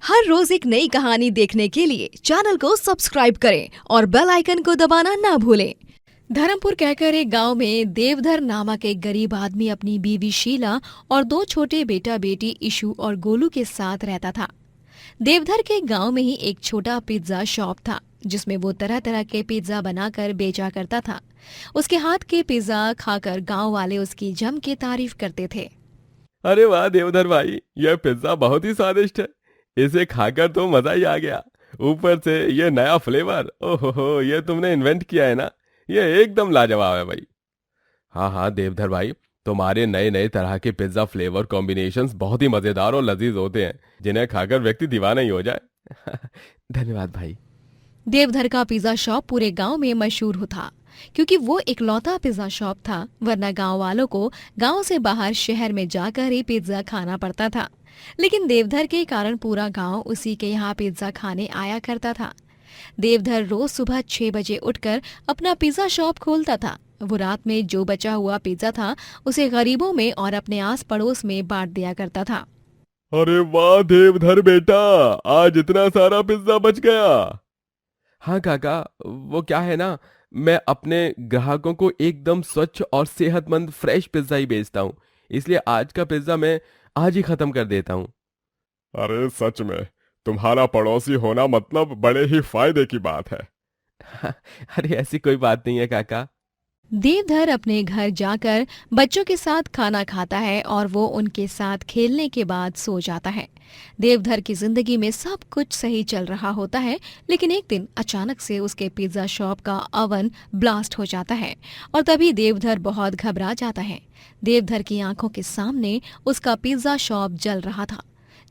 हर रोज एक नई कहानी देखने के लिए चैनल को सब्सक्राइब करें और बेल आइकन को दबाना ना भूलें। धर्मपुर कहकर एक गांव में देवधर नामक एक गरीब आदमी अपनी बीवी शीला और दो छोटे बेटा बेटी इशू और गोलू के साथ रहता था। देवधर के गांव में ही एक छोटा पिज्जा शॉप था जिसमें वो तरह तरह के पिज्जा बनाकर बेचा करता था। उसके हाथ के पिज्जा खाकर गांव वाले उसकी जम के तारीफ करते थे। अरे वाह देवधर भाई, यह पिज्जा बहुत ही स्वादिष्ट है। इसे खाकर तो मजा ही आ गया। ऊपर से ये नया फ्लेवर, ओहो, ये तुमने इन्वेंट किया है ना। ये एकदम लाजवाब है भाई। हाँ देवधर भाई, तुम्हारे नए नए तरह के पिज्जा फ्लेवर कॉम्बिनेशंस बहुत ही मजेदार और लजीज होते हैं, जिन्हें खाकर व्यक्ति दीवाना ही हो जाए। धन्यवाद भाई। देवधर का पिज्जा शॉप पूरे गांव में मशहूर था क्योंकि वो इकलौता पिज्जा शॉप था, वरना गांव वालों को गांव से बाहर शहर में जाकर ही पिज्जा खाना पड़ता था। लेकिन देवधर के कारण पूरा गांव उसी के यहाँ पिज्जा खाने आया करता था। देवधर रोज सुबह 6 बजे उठकर अपना पिज्जा शॉप खोलता था। वो रात में जो बचा हुआ पिज्जा था उसे गरीबों में और अपने आस पड़ोस में बांट दिया करता था। अरे वाह देवधर बेटा, आज इतना सारा पिज्जा बच गया। हाँ काका, वो क्या है ना, मैं अपने ग्राहकों को एकदम स्वच्छ और सेहतमंद फ्रेश पिज्जा ही बेचता हूँ, इसलिए आज का पिज्जा मैं आज ही खत्म कर देता हूँ। अरे सच में तुम्हारा पड़ोसी होना मतलब बड़े ही फायदे की बात है। अरे ऐसी कोई बात नहीं है काका। देवधर अपने घर जाकर बच्चों के साथ खाना खाता है और वो उनके साथ खेलने के बाद सो जाता है। देवधर की जिंदगी में सब कुछ सही चल रहा होता है, लेकिन एक दिन अचानक से उसके पिज्जा शॉप का ओवन ब्लास्ट हो जाता है और तभी देवधर बहुत घबरा जाता है। देवधर की आंखों के सामने उसका पिज्जा शॉप जल रहा था,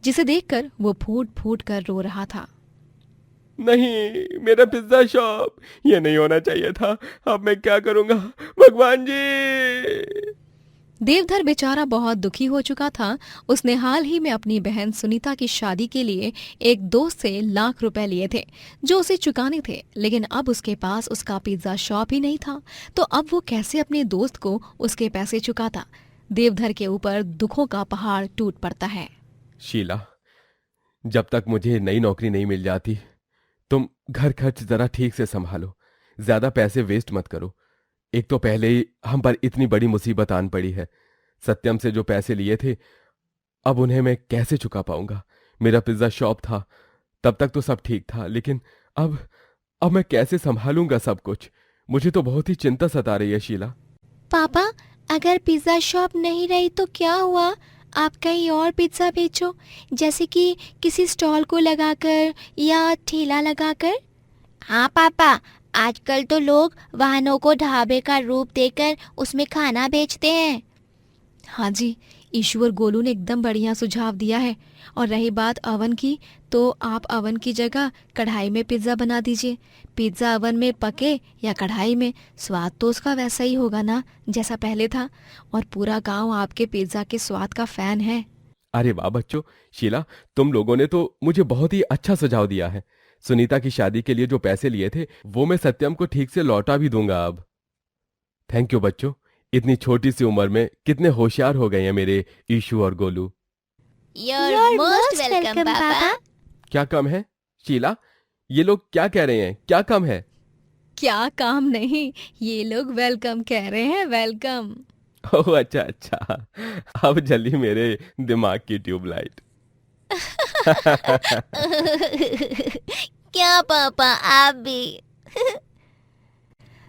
जिसे देखकर वो फूट फूट कर रो रहा था। नहीं, मेरा पिज्जा शॉप, ये नहीं होना चाहिए था। अब मैं क्या करूंगा भगवान जी। देवधर बेचारा बहुत दुखी हो चुका था। उसने हाल ही में अपनी बहन सुनीता की शादी के लिए एक दोस्त से लाख रुपए लिए थे जो उसे चुकाने थे, लेकिन अब उसके पास उसका पिज्जा शॉप ही नहीं था, तो अब वो कैसे अपने दोस्त को उसके पैसे चुकाता। देवधर के ऊपर दुखों का पहाड़ टूट पड़ता है। शीला, जब तक मुझे नई नौकरी नहीं मिल जाती, तुम घर खर्च जरा ठीक से संभालो, ज्यादा पैसे वेस्ट मत करो। एक तो पहले ही हम पर इतनी बड़ी मुसीबत आन पड़ी है। सत्यम से जो पैसे लिए थे, अब उन्हें मैं कैसे चुका पाऊंगा। मेरा पिज्जा शॉप था, तब तक तो सब ठीक था, लेकिन अब मैं कैसे संभालूंगा सब कुछ। मुझे तो बहुत ही चिंता सता रही है शीला। पापा, अगर पिज्जा शॉप नहीं रही तो क्या हुआ? आप कहीं और पिज्जा बेचो, जैसे कि किसी स्टॉल को लगाकर या ठेला लगाकर। हाँ पापा, आजकल तो लोग वाहनों को ढाबे का रूप देकर उसमें खाना बेचते हैं। हाँ जी, ईश्वर गोलू ने एकदम बढ़िया सुझाव दिया है। और रही बात अवन की, तो आप अवन की जगह कढ़ाई में पिज्ज़ा बना दीजिए। पिज्ज़ा अवन में पके या कढ़ाई में, स्वाद तो उसका वैसा ही होगा ना जैसा पहले था, और पूरा गांव आपके पिज्ज़ा के स्वाद का फैन है। अरे वाह बच्चों, शीला, तुम लोगों ने तो मुझे बहुत ही अच्छा सुझाव दिया है। सुनीता की शादी के लिए जो पैसे लिए थे वो मैं सत्यम को ठीक से लौटा भी दूंगा अब। थैंक यू बच्चों, इतनी छोटी सी उम्र में कितने होशियार हो गए हैं मेरे ईशू और गोलू। You're most welcome, पापा। क्या कम है शीला? ये लोग क्या कह रहे हैं, क्या कम है? क्या काम नहीं, ये लोग वेलकम कह रहे हैं, वेलकम। ओह अच्छा, अब जली मेरे दिमाग की ट्यूबलाइट। क्या पापा, आप भी?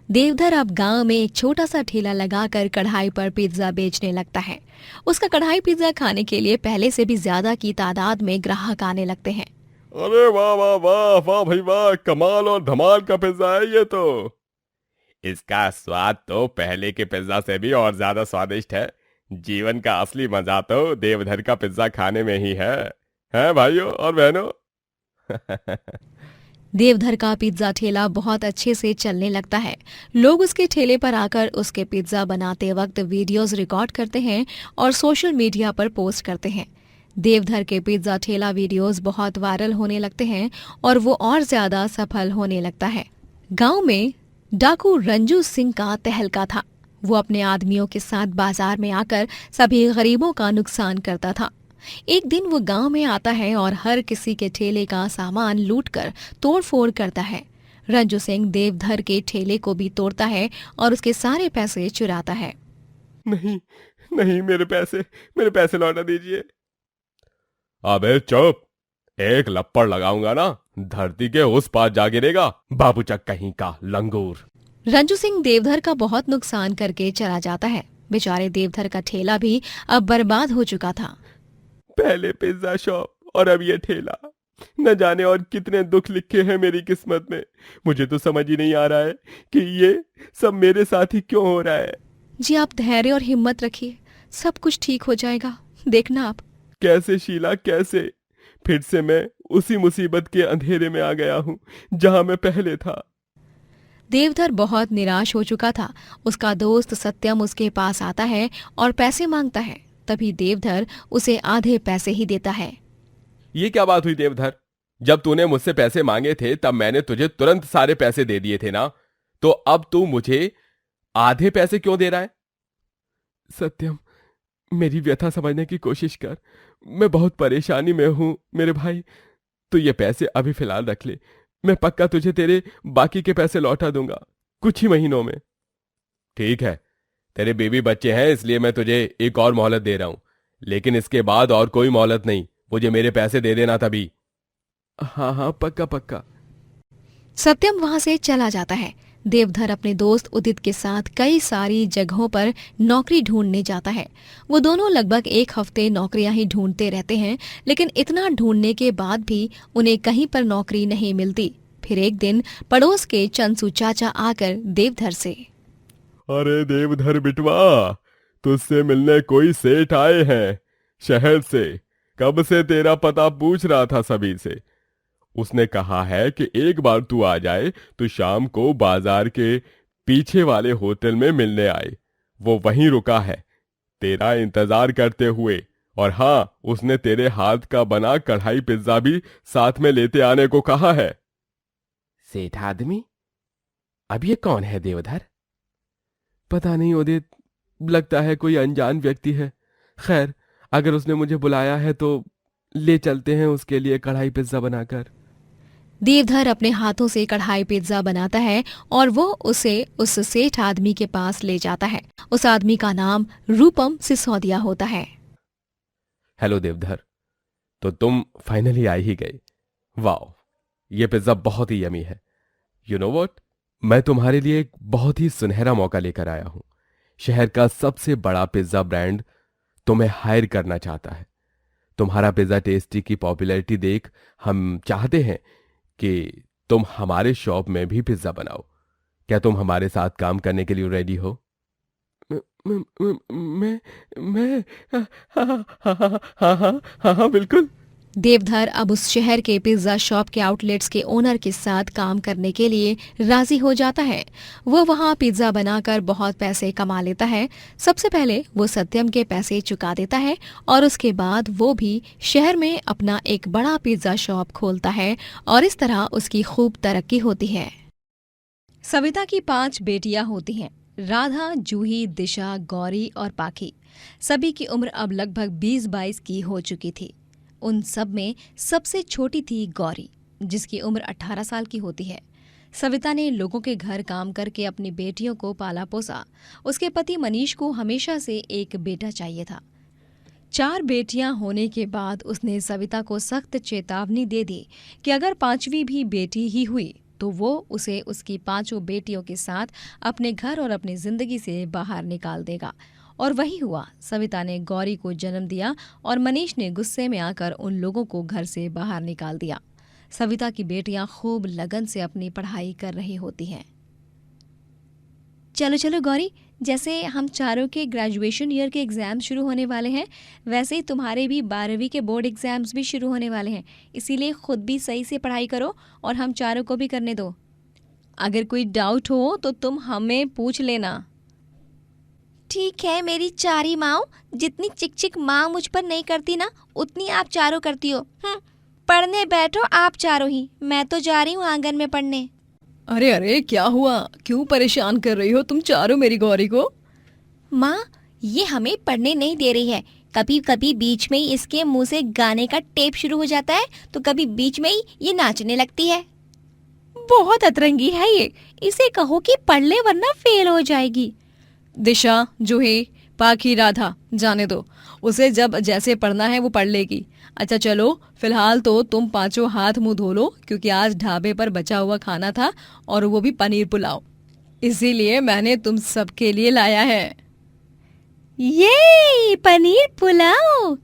देवधर अब गांव में एक छोटा सा ठेला लगाकर कढ़ाई पर पिज्जा बेचने लगता है। उसका कढ़ाई पिज्जा खाने के लिए पहले से भी ज्यादा की तादाद में ग्राहक आने लगते हैं। अरे वाह वाह वाह वाह भाई वाह, कमाल और धमाल का पिज्जा है ये तो। इसका स्वाद तो पहले के पिज्जा से भी और ज्यादा स्वादिष्ट है। जीवन का असली मजा तो देवधर का पिज्जा खाने में ही है भाइयों और बहनों। देवधर का पिज्जा ठेला बहुत अच्छे से चलने लगता है। लोग उसके ठेले पर आकर उसके पिज्जा बनाते वक्त वीडियोस रिकॉर्ड करते हैं और सोशल मीडिया पर पोस्ट करते हैं। देवधर के पिज्जा ठेला वीडियोस बहुत वायरल होने लगते हैं और वो और ज्यादा सफल होने लगता है। गांव में डाकू रंजू सिंह का तहलका था। वो अपने आदमियों के साथ बाजार में आकर सभी गरीबों का नुकसान करता था। एक दिन वो गांव में आता है और हर किसी के ठेले का सामान लूटकर तोड़फोड़ करता है। रंजू सिंह देवधर के ठेले को भी तोड़ता है और उसके सारे पैसे चुराता है। नहीं नहीं, मेरे पैसे लौटा दीजिए। अबे चुप, एक लप्पड़ लगाऊंगा ना, धरती के उस पार जा गिरेगा, बाबूचक कहीं का लंगूर। रंजू सिंह देवधर का बहुत नुकसान करके चला जाता है। बेचारे देवधर का ठेला भी अब बर्बाद हो चुका था। पहले पिज्जा शॉप और अब ये ठेला, न जाने और कितने दुख लिखे हैं मेरी किस्मत में। मुझे तो समझ ही नहीं आ रहा है कि ये सब मेरे साथ ही क्यों हो रहा है। जी आप धैर्य और हिम्मत रखिए, सब कुछ ठीक हो जाएगा, देखना आप। कैसे शीला, कैसे? फिर से मैं उसी मुसीबत के अंधेरे में आ गया हूँ जहाँ मैं पहले था। देवधर बहुत निराश हो चुका था। उसका दोस्त सत्यम उसके पास आता है और पैसे मांगता है। तभी देवधर उसे आधे पैसे ही देता है। ये क्या बात हुई देवधर? जब तूने मुझसे पैसे मांगे थे तब मैंने तुझे तुरंत सारे पैसे दे दिए थे ना, तो अब तू मुझे आधे पैसे क्यों दे रहा है? सत्यम, मेरी व्यथा समझने की कोशिश कर। मैं बहुत परेशानी में हूँ मेरे भाई। तू ये पैसे अभी फिलहाल रख ले, मैं पक्का तुझे तेरे बाकी के पैसे लौटा दूंगा कुछ ही महीनों में। ठीक है, तेरे बीवी बच्चे हैं इसलिए मैं तुझे एक और मोहलत दे रहा हूं, लेकिन इसके बाद और कोई मोहलत नहीं। मुझे मेरे पैसे दे देना तभी। हाँ हाँ, पक्का पक्का। सत्यम वहां से चला जाता है। देवधर अपने दोस्त उदित के साथ कई सारी जगहों पर नौकरी ढूंढने जाता है। वो दोनों लगभग एक हफ्ते नौकरियां ही ढूंढते रहते हैं, लेकिन इतना ढूंढने के बाद भी उन्हें कहीं पर नौकरी नहीं मिलती। फिर एक दिन पड़ोस के चंसू चाचा आकर देवधर से, अरे देवधर बिटवा, तुझसे मिलने कोई सेठ आए हैं शहर से। कब से तेरा पता पूछ रहा था सभी से। उसने कहा है कि एक बार तू आ जाए तो शाम को बाजार के पीछे वाले होटल में मिलने आए। वो वहीं रुका है तेरा इंतजार करते हुए। और हाँ, उसने तेरे हाथ का बना कढ़ाई पिज्जा भी साथ में लेते आने को कहा है। सेठ आदमी? अब ये कौन है देवधर? पता नहीं उदित, लगता है कोई अनजान व्यक्ति है। खैर, अगर उसने मुझे बुलाया है तो ले चलते हैं उसके लिए कढ़ाई पिज्जा बनाकर। देवधर अपने हाथों से कढ़ाई पिज्जा बनाता है और वो उसे उस सेठ आदमी के पास ले जाता है। उस आदमी का नाम रूपम सिसोदिया होता है। हेलो देवधर, तो तुम फाइनली आ ही गए। वाह, ये पिज्जा बहुत ही यमी है। यू नो व्हाट, मैं तुम्हारे लिए एक बहुत ही सुनहरा मौका लेकर आया हूं। शहर का सबसे बड़ा पिज्जा ब्रांड तुम्हें हायर करना चाहता है। तुम्हारा पिज्जा टेस्टी की पॉपुलैरिटी देख हम चाहते हैं कि तुम हमारे शॉप में भी पिज्जा बनाओ। क्या तुम हमारे साथ काम करने के लिए रेडी हो? मैं हाँ बिल्कुल। देवधर अब उस शहर के पिज्जा शॉप के आउटलेट्स के ओनर के साथ काम करने के लिए राजी हो जाता है। वो वहाँ पिज्जा बनाकर बहुत पैसे कमा लेता है। सबसे पहले वो सत्यम के पैसे चुका देता है और उसके बाद वो भी शहर में अपना एक बड़ा पिज्जा शॉप खोलता है और इस तरह उसकी खूब तरक्की होती है। सविता की 5 बेटियां होती हैं, राधा, जूही, दिशा, गौरी और पाखी। सभी की उम्र अब लगभग 20-22 की हो चुकी थी। उन सब में सबसे छोटी थी गौरी, जिसकी उम्र 18 साल की होती है। सविता ने लोगों के घर काम करके अपनी बेटियों को पाला पोसा। उसके पति मनीष को हमेशा से एक बेटा चाहिए था। 4 बेटियां होने के बाद उसने सविता को सख्त चेतावनी दे दी कि अगर 5वीं भी बेटी ही हुई तो वो उसे उसकी 5 बेटियों के साथ अपने घर और अपनी जिंदगी से बाहर निकाल देगा। और वही हुआ। सविता ने गौरी को जन्म दिया और मनीष ने गुस्से में आकर उन लोगों को घर से बाहर निकाल दिया। सविता की बेटियां खूब लगन से अपनी पढ़ाई कर रही होती हैं। चलो चलो गौरी, जैसे हम चारों के ग्रेजुएशन ईयर के एग्जाम शुरू होने वाले हैं, वैसे ही तुम्हारे भी 12वीं के बोर्ड एग्जाम्स भी शुरू होने वाले हैं। इसीलिए खुद भी सही से पढ़ाई करो और हम चारों को भी करने दो। अगर कोई डाउट हो तो तुम हमें पूछ लेना। ठीक है मेरी चारी माँ, जितनी चिक चिक माँ मुझ पर नहीं करती ना, उतनी आप चारों करती हो। पढ़ने बैठो आप चारों ही, मैं तो जा रही हूँ आंगन में पढ़ने। अरे अरे, क्या हुआ? क्यों परेशान कर रही हो तुम चारों मेरी गौरी को? माँ, ये हमें पढ़ने नहीं दे रही है, कभी कभी बीच में ही इसके मुंह से गाने का टेप शुरू हो जाता है तो कभी बीच में ही ये नाचने लगती है। बहुत अतरंगी है ये, इसे कहो कि पढ़ ले वरना फेल हो जाएगी। दिशा, जूही, पाखी, राधा, जाने दो, उसे जब जैसे पढ़ना है वो पढ़ लेगी। अच्छा चलो, फिलहाल तो तुम पांचों हाथ मुंह धो लो, क्योंकि आज ढाबे पर बचा हुआ खाना था और वो भी पनीर पुलाव, इसीलिए मैंने तुम सबके लिए लाया है। ये पनीर पुलाव।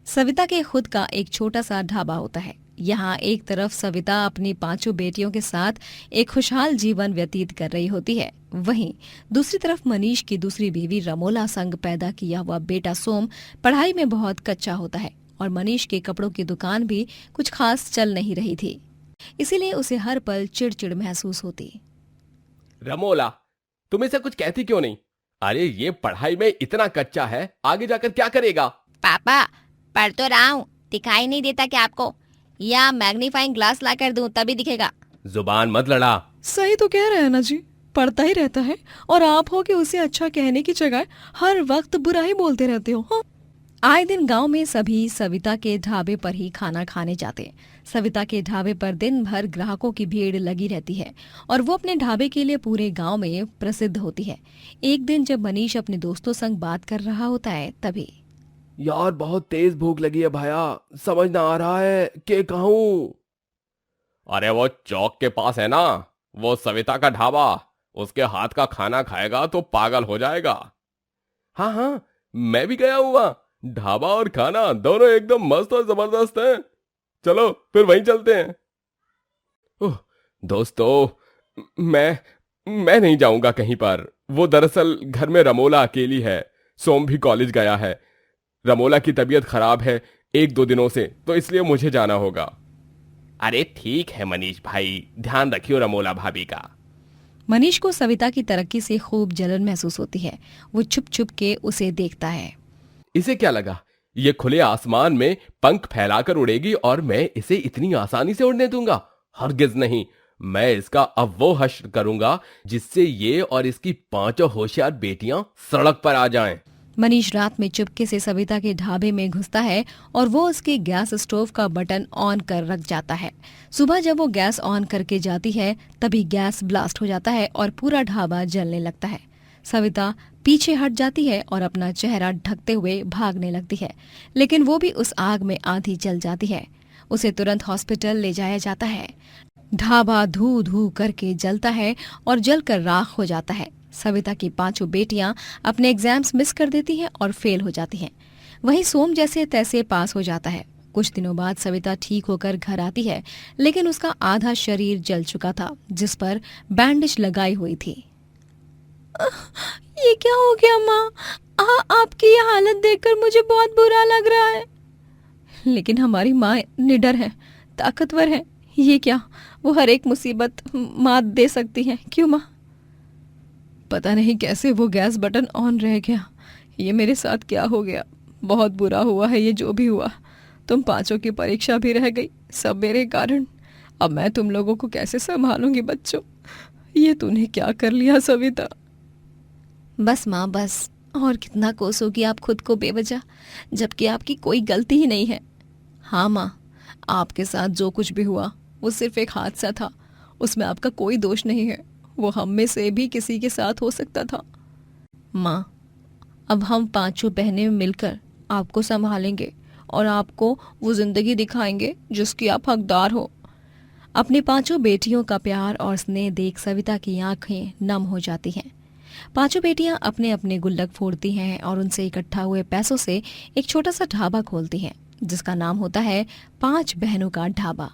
सविता के खुद का एक छोटा सा ढाबा होता है। यहाँ एक तरफ सविता अपनी पांचों बेटियों के साथ एक खुशहाल जीवन व्यतीत कर रही होती है, वहीं दूसरी तरफ मनीष की दूसरी बीवी रमोला संग पैदा किया हुआ बेटा सोम पढ़ाई में बहुत कच्चा होता है और मनीष के कपड़ों की दुकान भी कुछ खास चल नहीं रही थी, इसीलिए उसे हर पल चिड़चिड़ महसूस होती। रमोला, तुम इसे कुछ कहती क्यों नहीं? अरे ये पढ़ाई में इतना कच्चा है, आगे जाकर क्या करेगा? पापा पढ़ तो रहा हूँ, दिखाई नहीं देता क्या आपको? या मैग्नीफाइंग ग्लास लाकर दूं तभी दिखेगा। जुबान मत लड़ा। सही तो कह रहे हैं ना जी, पढ़ता ही रहता है और आप हो कि उसे अच्छा कहने की जगह हर वक्त बुरा ही बोलते रहते हो। हाँ? आए दिन गांव में सभी सविता के ढाबे पर ही खाना खाने जाते। सविता के ढाबे पर दिन भर ग्राहकों की भीड़ लगी रहती है और वो अपने ढाबे के लिए पूरे गांव में प्रसिद्ध होती है। एक दिन जब मनीष अपने दोस्तों संग बात कर रहा होता है तभी, यार बहुत तेज भूख लगी है भाया, समझ ना आ रहा है कि कहूँ। अरे वो चौक के पास है ना, वो सविता का ढाबा, उसके हाथ का खाना खाएगा तो पागल हो जाएगा। हाँ हाँ, मैं भी गया हूँ वहाँ। ढाबा और खाना दोनों एकदम मस्त और जबरदस्त हैं। चलो फिर वहीं चलते हैं। ओह दोस्तों, मैं नहीं जाऊंगा कहीं पर। वो दरअसल घर में रमोला अकेली है, सोम भी कॉलेज गया है। रमोला की तबीयत खराब है 1-2 दिनों से, तो इसलिए मुझे जाना होगा। अरे ठीक है मनीष भाई, ध्यान रखियो रमोला भाभी का। मनीष को सविता की तरक्की से खूब जलन महसूस होती है। वो छुप छुप के उसे देखता है। इसे क्या लगा, ये खुले आसमान में पंख फैलाकर उड़ेगी और मैं इसे इतनी आसानी से उड़ने दूंगा? हरगिज नहीं। मैं इसका अब वो हश्र करूंगा जिससे ये और इसकी 5 होशियार बेटियां सड़क पर आ जाएं। मनीष रात में चुपके से सविता के ढाबे में घुसता है और वो उसके गैस स्टोव का बटन ऑन कर रख जाता है। सुबह जब वो गैस ऑन करके जाती है तभी गैस ब्लास्ट हो जाता है और पूरा ढाबा जलने लगता है। सविता पीछे हट जाती है और अपना चेहरा ढकते हुए भागने लगती है, लेकिन वो भी उस आग में आधी जल जाती है। उसे तुरंत हॉस्पिटल ले जाया जाता है। ढाबा धू धू करके जलता है और जलकर राख हो जाता है। सविता की 5 बेटियां अपने एग्जाम्स मिस कर देती हैं और फेल हो जाती हैं। वहीं सोम जैसे तैसे पास हो जाता है। कुछ दिनों बाद सविता ठीक होकर घर आती है, लेकिन उसका आधा शरीर जल चुका था, जिस पर बैंडेज लगाई हुई थी। ये क्या हो गया माँ? आपकी ये हालत देखकर मुझे बहुत बुरा लग रहा है। लेकिन हमारी माँ निडर है, ताकतवर है। ये क्या, वो हर एक मुसीबत मात दे सकती है, क्यों माँ? पता नहीं कैसे वो गैस बटन ऑन रह गया। ये मेरे साथ क्या हो गया? बहुत बुरा हुआ है ये जो भी हुआ। तुम 5 की परीक्षा भी रह गई, सब मेरे कारण। अब मैं तुम लोगों को कैसे संभालूंगी बच्चों? ये तूने क्या कर लिया सविता? बस माँ बस, और कितना कोसोगी आप खुद को बेवजह, जबकि आपकी कोई गलती ही नहीं है। हाँ माँ, आपके साथ जो कुछ भी हुआ वो सिर्फ एक हादसा था, उसमें आपका कोई दोष नहीं है। वो हम में से भी किसी के साथ हो सकता था। माँ, अब हम 5 बहनें मिलकर आपको संभालेंगे और आपको वो जिंदगी दिखाएंगे जिसकी आप हकदार हो। अपनी 5 बेटियों का प्यार और स्नेह देख सविता की आंखें नम हो जाती हैं। 5 बेटियां अपने अपने गुल्लक फोड़ती हैं और उनसे इकट्ठा हुए पैसों से एक छोटा सा ढाबा खोलती हैं, जिसका नाम होता है 5 बहनों का ढाबा।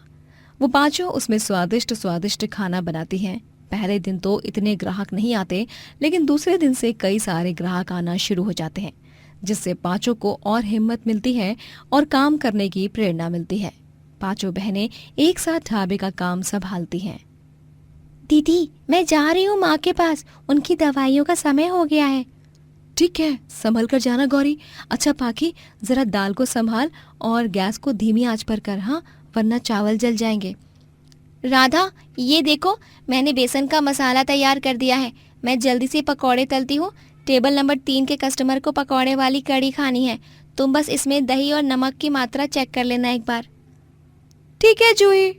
वो 5 उसमें स्वादिष्ट स्वादिष्ट खाना बनाती हैं। पहले दिन तो इतने ग्राहक नहीं आते, लेकिन दूसरे दिन से कई सारे ग्राहक आना शुरू हो जाते हैं, जिससे 5 को और हिम्मत मिलती है और काम करने की प्रेरणा मिलती है। 5 बहनें एक साथ ढाबे का काम संभालती हैं। दीदी, मैं जा रही हूँ माँ के पास, उनकी दवाइयों का समय हो गया है। ठीक है, संभल कर जाना गौरी। अच्छा पाखी, जरा दाल को संभाल और गैस को धीमी आंच पर कर, हाँ, वरना चावल जल जाएंगे। राधा, ये देखो, मैंने बेसन का मसाला तैयार कर दिया है। मैं जल्दी से पकौड़े तलती हूँ। टेबल नंबर 3 के कस्टमर को पकौड़े वाली कढ़ी खानी है, तुम बस इसमें दही और नमक की मात्रा चेक कर लेना एक बार। ठीक है जूही।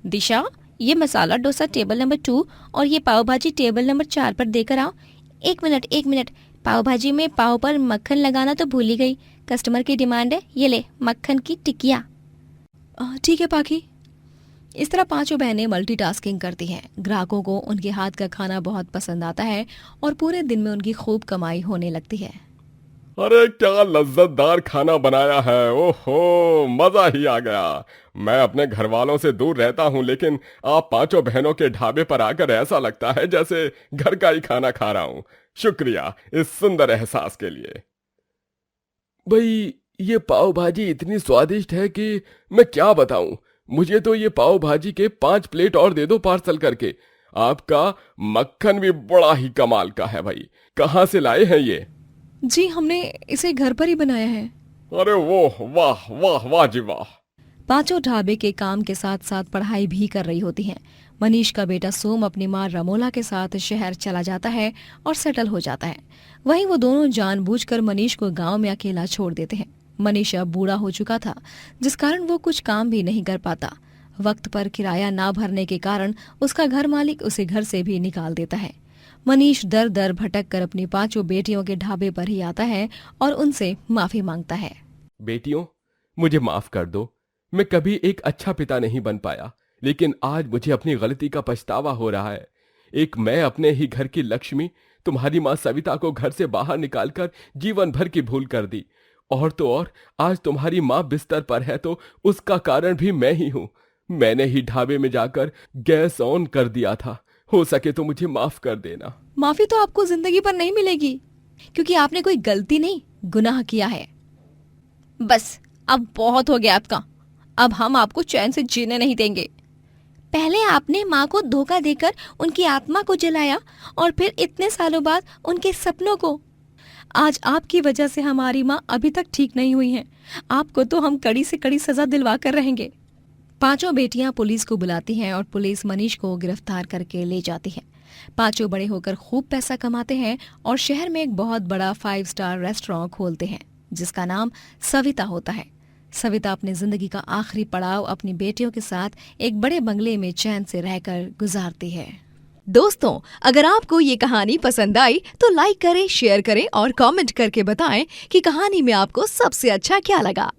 दिशा, ये मसाला डोसा टेबल नंबर 2 और ये पाव भाजी टेबल नंबर 4 पर देकर आओ। एक मिनट, पाव भाजी में पाव पर मक्खन लगाना तो भूल ही गई। कस्टमर की डिमांड है, ये ले मक्खन की टिकिया। ठीक है पाखी। इस तरह पांचों बहनें मल्टीटास्किंग करती हैं। ग्राहकों को उनके हाथ का खाना बहुत पसंद आता है और पूरे दिन में उनकी खूब कमाई होने लगती है। अरे क्या लज्जतदार खाना बनाया है, ओहो मजा ही आ गया। मैं अपने घर वालों से दूर रहता हूँ, लेकिन आप पांचों बहनों के ढाबे पर आकर ऐसा लगता है जैसे घर का ही खाना खा रहा हूँ। शुक्रिया इस सुंदर एहसास के लिए। भाई ये पाव भाजी इतनी स्वादिष्ट है कि मैं क्या बताऊं। मुझे तो ये पाव भाजी के 5 प्लेट और दे दो पार्सल करके। आपका मक्खन भी बड़ा ही कमाल का है भाई, कहाँ से लाए हैं ये? जी हमने इसे घर पर ही बनाया है। अरे वो वाह वाह वाह जी वाह। पांचों ढाबे के काम के साथ साथ पढ़ाई भी कर रही होती हैं। मनीष का बेटा सोम अपनी मां रमोला के साथ शहर चला जाता है और सेटल हो जाता है। वहीं वो दोनों जानबूझकर मनीष को गांव में अकेला छोड़ देते हैं। मनीष अब बूढ़ा हो चुका था, जिस कारण वो कुछ काम भी नहीं कर पाता। वक्त पर किराया ना भरने के कारण उसका घर मालिक उसे घर से भी निकाल देता है। मनीष दर दर भटक कर अपनी पांचों बेटियों के ढाबे पर ही आता है और उनसे माफी मांगता है। बेटियों, मुझे माफ कर दो। मैं कभी एक अच्छा पिता नहीं बन पाया, लेकिन आज मुझे अपनी गलती का पछतावा हो रहा है। एक मैं अपने ही घर की लक्ष्मी तुम्हारी माँ सविता को घर से बाहर निकालकर जीवन भर की भूल कर दी। और तो और आज तुम्हारी माँ बिस्तर पर है तो उसका कारण भी मैं ही हूँ। मैंने ही ढाबे में जाकर गैस ऑन कर दिया था। हो सके तो मुझे माफ कर देना। माफी तो आपको जिंदगी पर नहीं मिलेगी, क्योंकि आपने कोई गलती नहीं गुनाह किया है। बस अब बहुत हो गया आपका। अब हम आपको चैन से जीने नहीं देंगे। पहले आपने माँ को धोखा देकर उनकी आत्मा को जलाया और फिर इतने सालों बाद उनके सपनों को। आज आपकी वजह से हमारी माँ अभी तक ठीक नहीं हुई हैं। आपको तो हम कड़ी से कड़ी सजा दिलवा कर रहेंगे। पांचों बेटियां पुलिस को बुलाती हैं और पुलिस मनीष को गिरफ्तार करके ले जाती है। पांचों बड़े होकर खूब पैसा कमाते हैं और शहर में एक बहुत बड़ा 5 स्टार रेस्टोरेंट खोलते हैं, जिसका नाम सविता होता है। सविता अपनी जिंदगी का आखिरी पड़ाव अपनी बेटियों के साथ एक बड़े बंगले में चैन से रहकर गुजारती है। दोस्तों, अगर आपको ये कहानी पसंद आई तो लाइक करें, शेयर करें और कमेंट करके बताएं कि कहानी में आपको सबसे अच्छा क्या लगा।